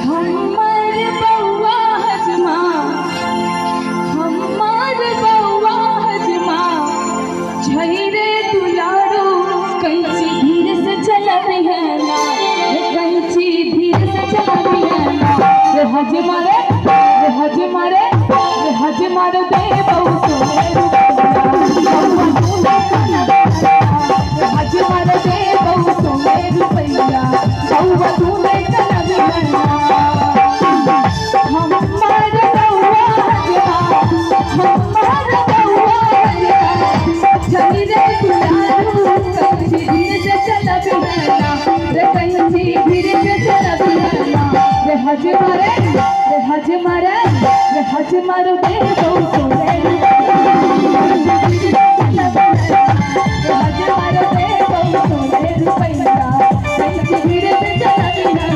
हमर बउआ हजमा हमर बउआ हजमा झैरे दुलारू कैची धीरे से चलत है ना कैची धीरे से चलत है ना रे हजमा रे हजमा रे हजमा रे दे बहु सोने हजमा रे दे बहु सोने रुपैया बहुआ तूने कना बिना हमर बउआ हजमा हमर बउआ हजमा झैरे दुलारू कैची धीरे से चलत है ना रे कैची धीरे से चलत है ना रे हजमा रे हजमा रे हजमा रे दे बहु सोने हजमा रे दे बहु सोने रुपैया कैची धीरे से चलत है ना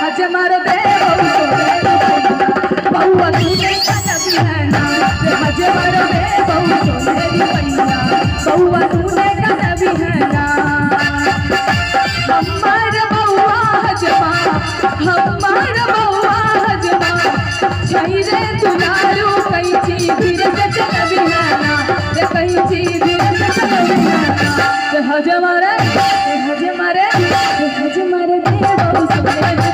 हजमा रे दे बहु सोने बहुआ तूने कना बिना हजमा रे दे बहु सोने रुपैया बहुआ तूने कना बिना हमर बउआ हजमा झैरे दुलारू कैची धीरे से चल बिना रे कैची धीरे से चल बिना रे हजमा रे दे बहु सोने